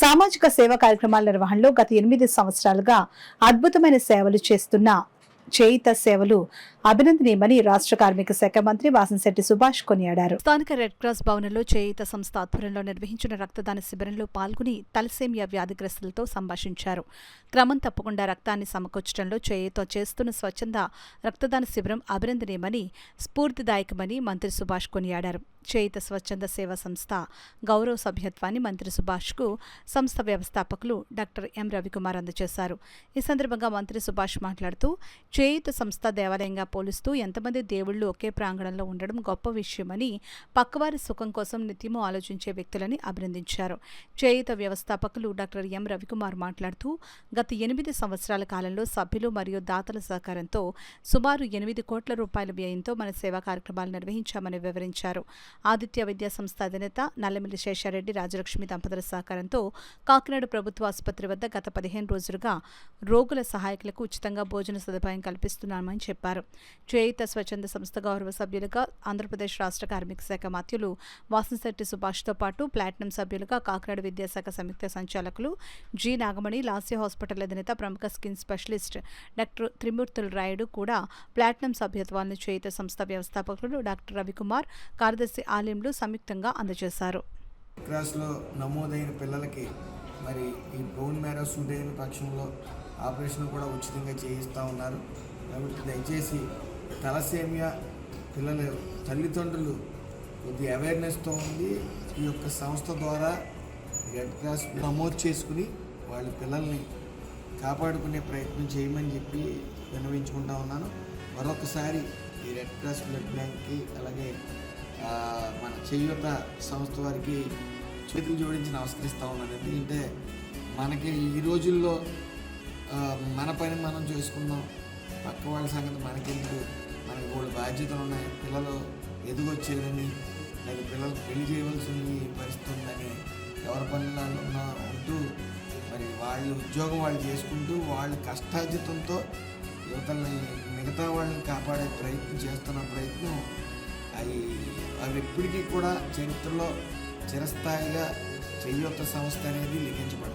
సామాజిక సేవా కార్యక్రమాల నిర్వహణలో గత 8 సంవత్సరాలుగా అద్భుతమైన సేవలు చేస్తున్న చేయిత సేవలు అభినందనీయమని రాష్ట్ర కార్మిక శాఖ మంత్రి వాసంశెట్టి సుభాష్ కొనియాడారు. స్థానిక రెడ్ క్రాస్ భవనంలో చేయిత సంస్థ ఆధ్వర్యంలో నిర్వహించిన రక్తదాన శిబిరంలో పాల్గొని తలసేమియా వ్యాధిగ్రస్తులతో సంభాషించారు. క్రమం తప్పకుండా రక్తాన్ని సమకూర్చడంలో చేయిత చేస్తున్న స్వచ్ఛంద రక్తదాన శిబిరం అభినందనీయమని, స్ఫూర్తిదాయకమని మంత్రి సుభాష్ కొనియాడారు. చేయిత స్వచ్ఛంద సేవా సంస్థ గౌరవ సభ్యత్వాన్ని మంత్రి సుభాష్కు సంస్థ వ్యవస్థాపకులు డాక్టర్ ఎం రవికుమార్ అందజేశారు. ఈ సందర్భంగా మంత్రి సుభాష్ మాట్లాడుతూ, చేయిత సంస్థ దేవాలయంగా పోలుస్తూ ఎంతమంది దేవుళ్లు ఒకే ప్రాంగణంలో ఉండడం గొప్ప విషయమని, పక్కవారి సుఖం కోసం నిత్యము ఆలోచించే వ్యక్తులని అభినందించారు. చేయిత వ్యవస్థాపకులు డాక్టర్ ఎం రవికుమార్ మాట్లాడుతూ, గత 8 సంవత్సరాల కాలంలో సభ్యులు మరియు దాతల సహకారంతో సుమారు 8 కోట్ల రూపాయల వ్యయంతో మన సేవా కార్యక్రమాలు నిర్వహించామని వివరించారు. ఆదిత్య విద్యా సంస్థ అధినేత నల్లమిల్లి శేషారెడ్డి రాజలక్ష్మి దంపతుల సహకారంతో కాకినాడ ప్రభుత్వ ఆసుపత్రి వద్ద గత 15 రోజులుగా రోగుల సహాయకులకు ఉచితంగా భోజన సదుపాయం కల్పిస్తున్నామని చెప్పారు. చేయిత స్వచ్ఛంద సంస్థ గౌరవ సభ్యులుగా ఆంధ్రప్రదేశ్ రాష్ట్ర కార్మిక శాఖ మంత్రులు వాసంశెట్టి సుభాష్తో పాటు ప్లాటినం సభ్యులుగా కాకినాడ విద్యాశాఖ సంయుక్త సంచాలకులు జి నాగమణి, లాస్య హాస్పిటల్ అధినేత ప్రముఖ స్కిన్ స్పెషలిస్ట్ డాక్టర్ త్రిమూర్తుల రాయుడు కూడా ప్లాటినం సభ్యత్వాలను చేయిత సంస్థ వ్యవస్థాపకులు డాక్టర్ రవికుమార్, కార్యదర్శి ఆలయంలో సంయుక్తంగా అందజేశారు. క్రాస్లో నమోదైన పిల్లలకి మరి ఈ బోన్ మ్యారో సూట్ అయిన పక్షంలో ఆపరేషన్ కూడా ఉచితంగా చేయిస్తూ ఉన్నారు. కాబట్టి దయచేసి తలసేమియా పిల్లల తల్లిదండ్రులు కొద్ది అవేర్నెస్తో ఉంది ఈ యొక్క సంస్థ ద్వారా రెడ్ క్రాస్ నమోదు చేసుకుని వాళ్ళ పిల్లల్ని కాపాడుకునే ప్రయత్నం చేయమని చెప్పి విన్నవించుకుంటా ఉన్నాను. మరొకసారి ఈ రెడ్ క్రాస్ బ్లడ్ బ్యాంక్కి అలాగే మన చేయూత సంస్థ వారికి చేతులు జోడించి నమస్కరిస్తూ ఉన్నాను. ఎందుకంటే మనకి ఈ రోజుల్లో మన పని మనం చేసుకున్నాం, పక్క వాళ్ళ సంగతి మనకెందుకు, మనకి వాళ్ళు బాధ్యతలు ఉన్నాయి, పిల్లలు ఎదుగొచ్చేదని లేదా పిల్లలకు పెళ్లి చేయవలసిన పరిస్థితి ఉందని ఎవరి పనులలో ఉంటూ మరి వాళ్ళు ఉద్యోగం వాళ్ళు చేసుకుంటూ వాళ్ళ కష్టార్జితంతో యువతల్ని మిగతా వాళ్ళని కాపాడే ప్రయత్నం చేస్తున్న ప్రయత్నం అవి ఎప్పటికీ కూడా చరిత్రలో చిరస్థాయిగా చేయూత సంస్థ అనేది లిఖించబడుతుంది.